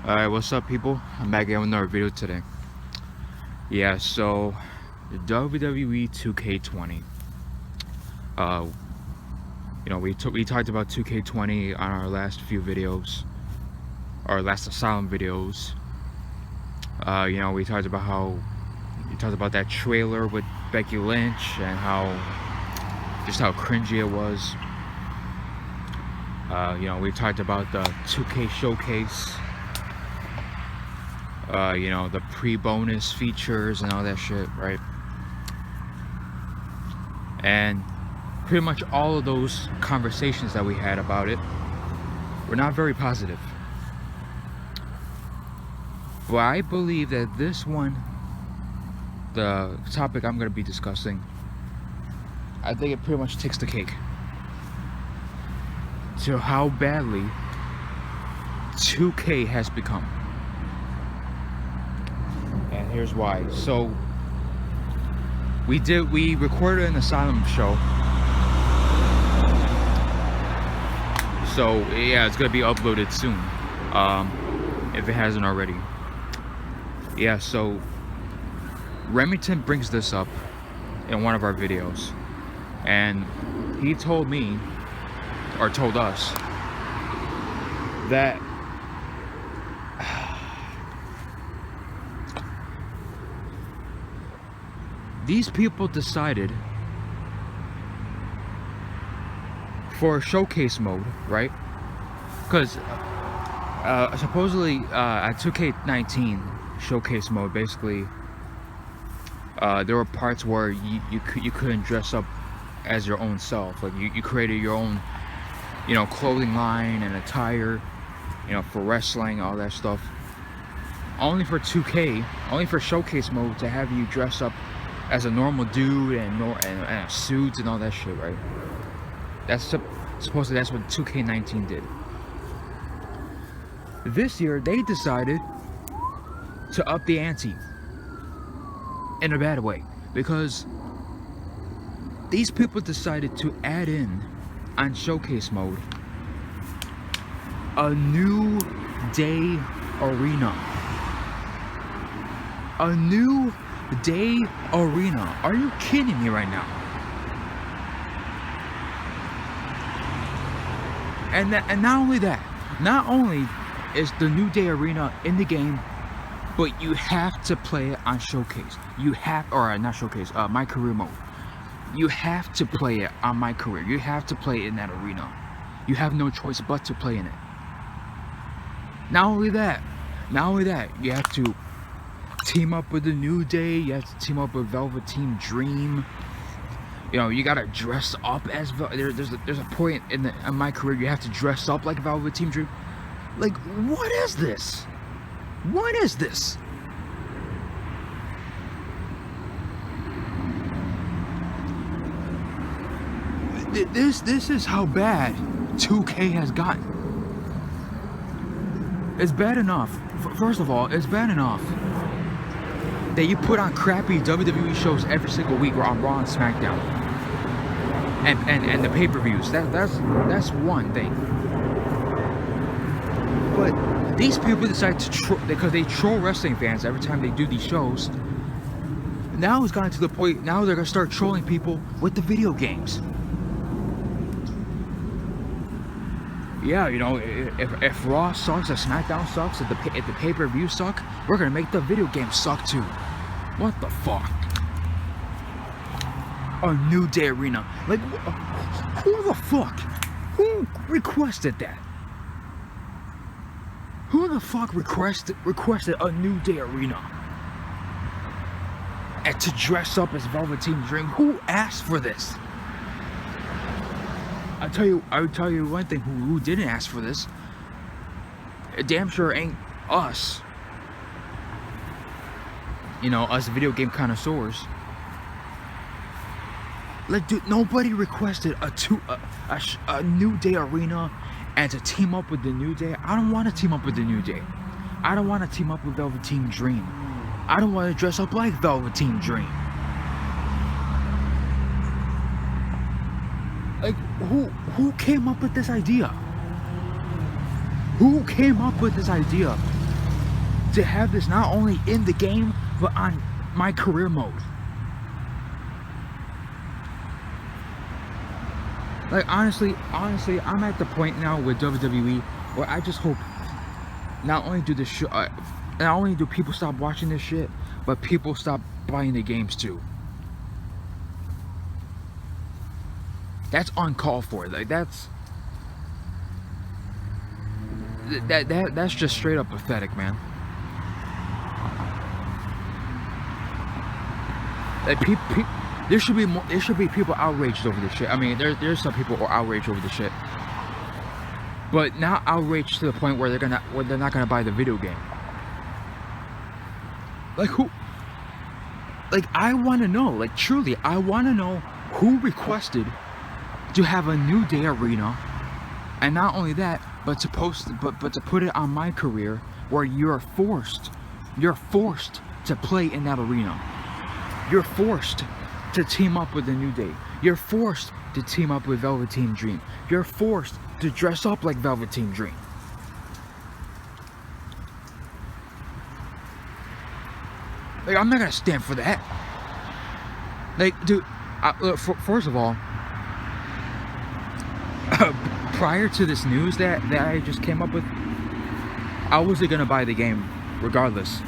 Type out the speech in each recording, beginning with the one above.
Alright, what's up people? I'm back again with another video today. Yeah, so the WWE 2K20. We talked about 2K20 on our last few videos, our last Asylum videos. We talked about that trailer with Becky Lynch and just how cringy it was. We talked about the 2K showcase. The pre-bonus features and all that shit, right? And pretty much all of those conversations that we had about it were not very positive. But I believe that this one, the topic I'm going to be discussing, I think it pretty much takes the cake to how badly 2K has become. And here's why. So we recorded an Asylum show. So yeah, it's gonna be uploaded soon, if it hasn't already. Yeah, so Remington brings this up in one of our videos, and he told me, or told us, that these people decided for showcase mode, right? Because supposedly at 2K19 showcase mode, basically there were parts where you couldn't dress up as your own self. Like you created your own, clothing line and attire, for wrestling, all that stuff. Only for 2K, only for showcase mode to have you dress up as a normal dude and suits and all that shit, right? That's supposedly that's what 2K19 did. This year they decided to up the ante in a bad way, because these people decided to add in on showcase mode a new day arena. A new day arena. Are you kidding me right now? And not only that, not only is the new day arena in the game, but you have to play it on showcase. Not showcase, my career mode. You have to play it on my career. You have to play it in that arena. You have no choice but to play in it. Not only that, you have to team up with the New Day. You have to team up with Velveteen Dream. You gotta dress up as there's a point in my career you have to dress up like Velveteen Dream. Like, what is this? What is this? This is how bad 2K has gotten. It's bad enough. First of all, it's bad enough that you put on crappy WWE shows every single week, or on Raw and SmackDown, and the pay-per-views. That's one thing. But these people decide to because they troll wrestling fans every time they do these shows. Now it's gotten to the point. Now they're gonna start trolling people with the video games. Yeah, if Raw sucks, if SmackDown sucks, if the pay-per-view suck, we're gonna make the video game suck too. What the fuck? A new day arena. Like, who the fuck? Who requested that? Who the fuck requested a new day arena? And to dress up as Velveteen Dream? Who asked for this? I would tell you one thing, who didn't ask for this. Damn sure ain't us. Us video game connoisseurs. Like, dude, nobody requested a new day arena and to team up with the New Day. I don't want to team up with the New Day. I don't want to team up with Velveteen Dream. I don't want to dress up like Velveteen Dream. Like, who came up with this idea? Who came up with this idea to have this not only in the game, but on my career mode. Like, honestly, I'm at the point now with WWE where I just hope not only do this shit, not only do people stop watching this shit, but people stop buying the games too. That's uncalled for. Like, that's just straight up pathetic, man. Like, there should be people outraged over this shit. I mean, there's some people who are outraged over this shit, but not outraged to the point where they're not gonna buy the video game. Like, who? Like, I want to know. Like, truly, I want to know who requested to have a New Day arena, and not only that, but to put it on my career where you're forced to play in that arena. You're forced to team up with the New Day. You're forced to team up with Velveteen Dream. You're forced to dress up like Velveteen Dream. Like, I'm not gonna stand for that. Like, dude, first of all, prior to this news that I just came up with, I wasn't gonna buy the game regardless.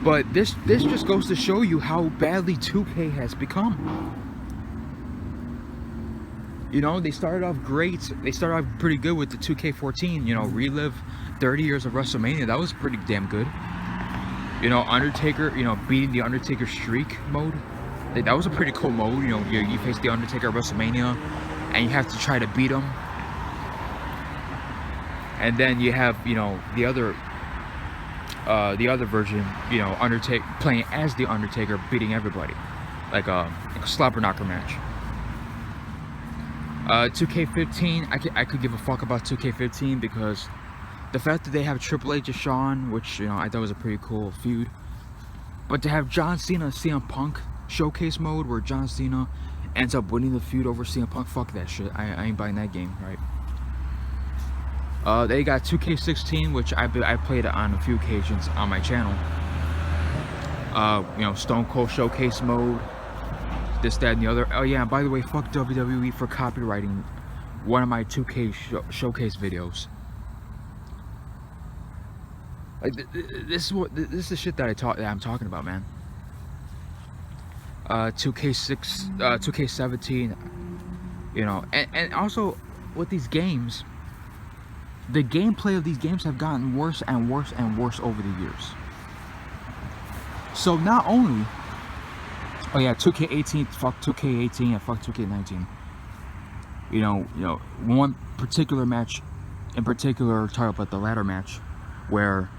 But this just goes to show you how badly 2K has become. You know, they started off great. They started off pretty good with the 2K14, you know, relive 30 years of WrestleMania. That was pretty damn good. You know, Undertaker, you know, beating the Undertaker streak mode. That was a pretty cool mode. You know, you face the Undertaker at WrestleMania and you have to try to beat him. And then you have, you know, the other version, you know, Undertaker playing as the Undertaker, beating everybody, like a slobber knocker match. 2K15, I could give a fuck about 2K15 because the fact that they have Triple H and Shawn, which, you know, I thought was a pretty cool feud, but to have John Cena and CM Punk showcase mode where John Cena ends up winning the feud over CM Punk, fuck that shit. I ain't buying that game, right? They got 2K16, which I played it on a few occasions on my channel. You know, Stone Cold Showcase mode, this, that, and the other. Oh yeah, by the way, fuck WWE for copyrighting one of my 2K showcase videos. Like, this is the shit that I'm talking about, man. 2K17, you know, and also with these games, the gameplay of these games have gotten worse and worse and worse over the years. So not only, oh yeah, 2K18, fuck 2K18 and fuck 2K19. You know, one particular match in particular, talk about the ladder match, where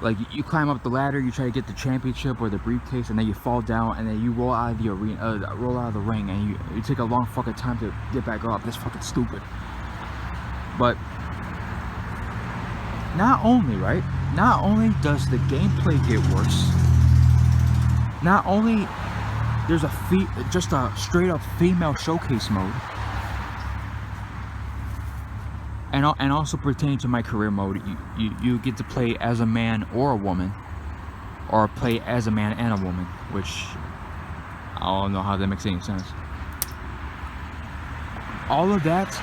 like you climb up the ladder, you try to get the championship or the briefcase, and then you fall down, and then you roll out of the arena, roll out of the ring, and you take a long fucking time to get back up. That's fucking stupid. But not only does the gameplay get worse, not only there's just a straight up female showcase mode, and also pertaining to my career mode, you get to play as a man or a woman, or play as a man and a woman, which I don't know how that makes any sense. All of that,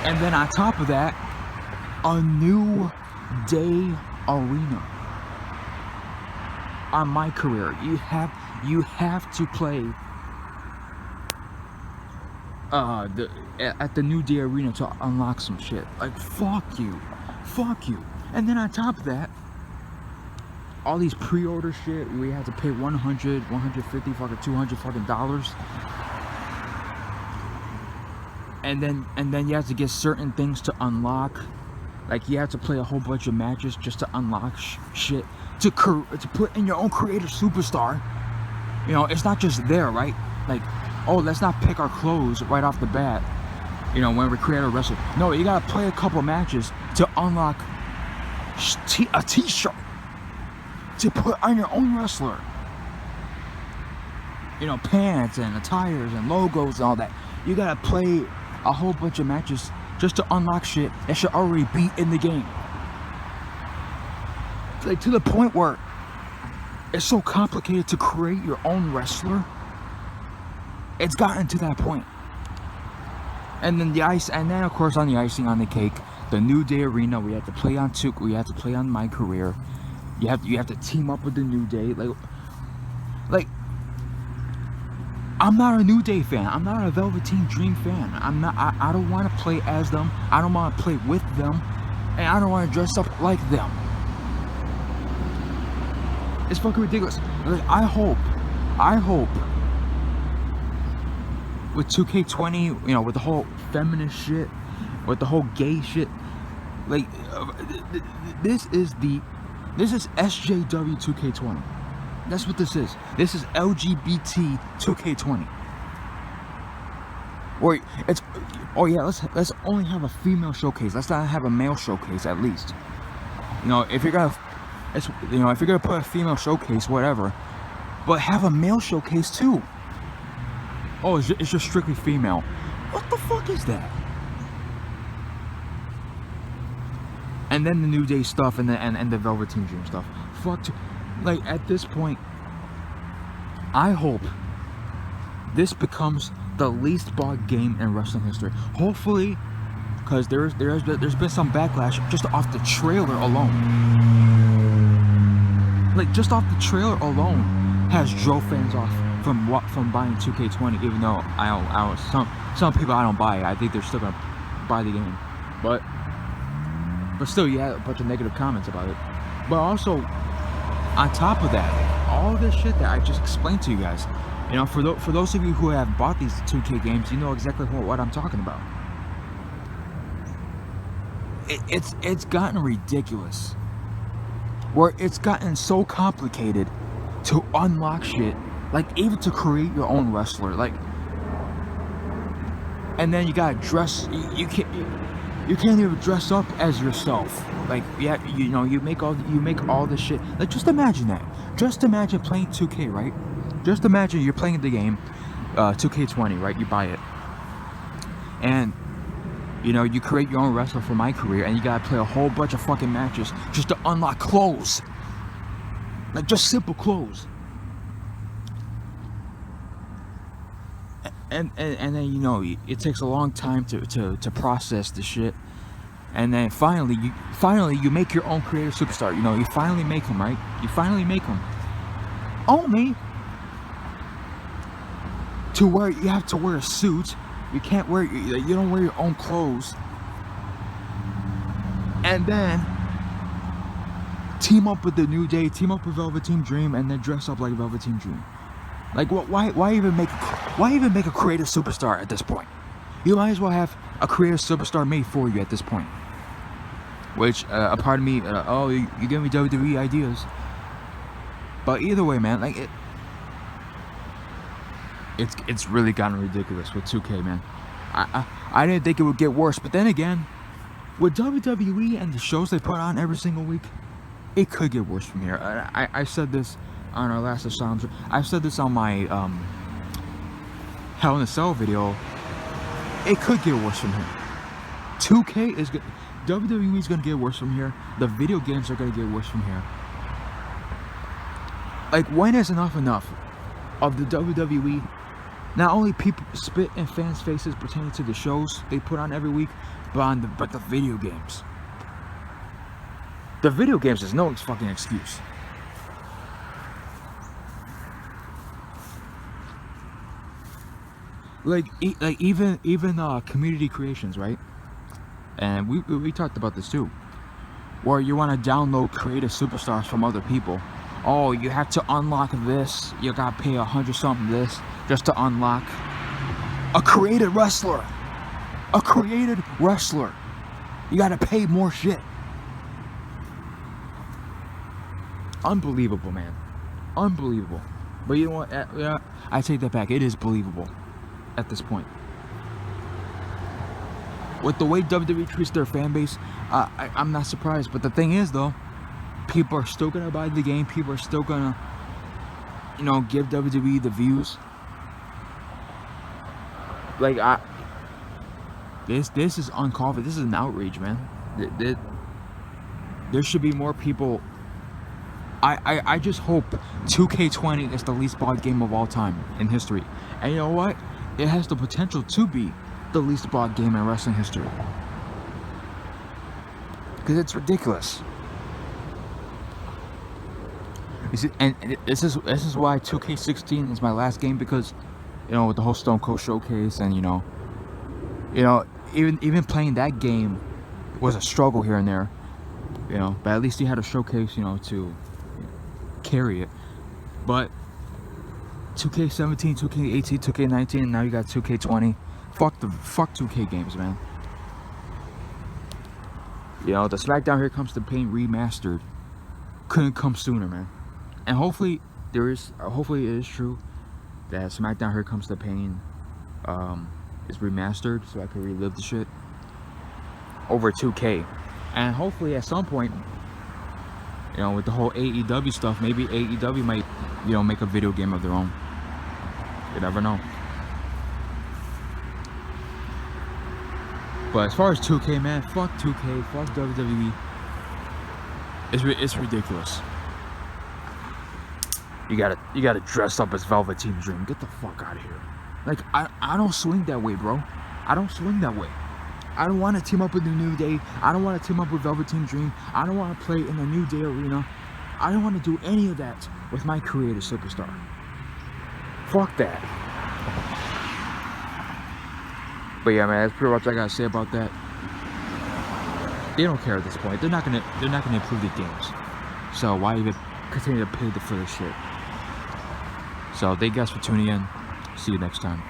and then on top of that, a New Day arena on my career. You have to play at the New Day arena to unlock some shit. Like, fuck you. And then on top of that, all these pre-order shit where you have to pay $100, $150, fucking $200 fucking dollars. And then you have to get certain things to unlock. Like, you have to play a whole bunch of matches just to unlock shit to put in your own creator superstar. You know, it's not just there, right? Like, oh, let's not pick our clothes right off the bat, you know, when we create a wrestler. No, you gotta play a couple matches to unlock a t-shirt to put on your own wrestler. You know, pants and attires and logos and all that. You gotta play a whole bunch of matches just to unlock shit that should already be in the game. Like, to the point where it's so complicated to create your own wrestler. It's gotten to that point. And then of course on the icing on the cake, the New Day Arena. We have to play on we have to play on My Career. You have to team up with the New Day. Like I'm not a New Day fan. I'm not a Velveteen Dream fan. I don't want to play as them. I don't want to play with them, and I don't want to dress up like them. It's fucking ridiculous. Like, I hope with 2K20, you know, with the whole feminist shit, with the whole gay shit, like this is SJW 2K20. That's what this is. This is LGBT 2K20. Or it's, oh yeah, let's only have a female showcase. Let's not have a male showcase at least. You know, if you're gonna put a female showcase, whatever, but have a male showcase too. Oh, it's just strictly female. What the fuck is that? And then the New Day stuff and the Velveteen Dream stuff. Fuck. Like, at this point, I hope this becomes the least bought game in wrestling history. Hopefully, because there's been some backlash just off the trailer alone. Like, just off the trailer alone has drove fans off from buying 2K20. Even though some people I don't buy it. I think they're still gonna buy the game, but still, you had a bunch of negative comments about it. But also, on top of that, all this shit that I just explained to you guys, you know, for those of you who have bought these 2K games, you know exactly what I'm talking about. It's gotten ridiculous, where it's gotten so complicated to unlock shit, like even to create your own wrestler, like, and then you gotta dress. You can't even dress up as yourself. Like, yeah, you know, you make all this shit. Like, just imagine that. Just imagine playing 2K, right? Just imagine you're playing the game, 2K20, right? You buy it, and you know, you create your own wrestler for My Career, and you gotta play a whole bunch of fucking matches just to unlock clothes. Like, just simple clothes. And then, you know, it takes a long time to process the shit, and then finally you make your own creative superstar. You know, you finally make them, right? You finally make them, only to where you have to wear a suit. You can't wear, you don't wear your own clothes, and then team up with the New Day, team up with Velveteen Dream, and then dress up like Velveteen Dream. Like, why even make a creative superstar at this point? You might as well have a creative superstar made for you at this point. Which, a part of me, oh, you give me WWE ideas. But either way, man, like, it's really gotten ridiculous with 2K, man. I didn't think it would get worse, but then again, with WWE and the shows they put on every single week, it could get worse from here. I said this on our last Asylum. I've said this on my Hell in a Cell video. It could get worse from here. 2K is good. WWE is gonna get worse from here. The video games are gonna get worse from here. Like, when is enough of the WWE? Not only people spit in fans' faces pertaining to the shows they put on every week, but the video games. The video games is no fucking excuse. Like even community creations, right? And we talked about this too, where you want to download creative superstars from other people. Oh, you have to unlock this. You gotta pay 100 something this just to unlock a created wrestler. A created wrestler. You gotta pay more shit. Unbelievable, man. Unbelievable. But you know what? Yeah, I take that back. It is believable at this point. With the way WWE treats their fan base, I'm not surprised. But the thing is, though, people are still gonna buy the game. People are still gonna, you know, give WWE the views. Like, This is uncalled for. This is an outrage, man. There should be more people. I just hope 2K20 is the least bought game of all time in history. And you know what? It has the potential to be the least bought game in wrestling history. Because it's ridiculous. You see, and this is why 2K16 is my last game, because, you know, with the whole Stone Cold showcase, and you know, even playing that game was a struggle here and there, you know. But at least you had a showcase, you know, to carry it. But 2K17, 2K18, 2K19, and now you got 2K20. Fuck 2K games, man. You know, the SmackDown Here Comes the Pain remastered couldn't come sooner, man. And hopefully it is true that SmackDown Here Comes the Pain is remastered, so I can relive the shit over 2K. And hopefully at some point, you know, with the whole AEW stuff, maybe AEW might, you know, make a video game of their own. You never know. But as far as 2K, man, fuck 2K, fuck WWE. It's ridiculous. You gotta dress up as Velveteen Dream. Get the fuck out of here. Like, I don't swing that way, bro. I don't swing that way. I don't want to team up with the New Day. I don't want to team up with Velveteen Dream. I don't want to play in the New Day arena. I don't want to do any of that with my creator superstar. Fuck that. But yeah, man, that's pretty much what I gotta say about that. They don't care at this point. They're not gonna improve the games. So why even continue to pay for this shit? So thank you guys for tuning in. See you next time.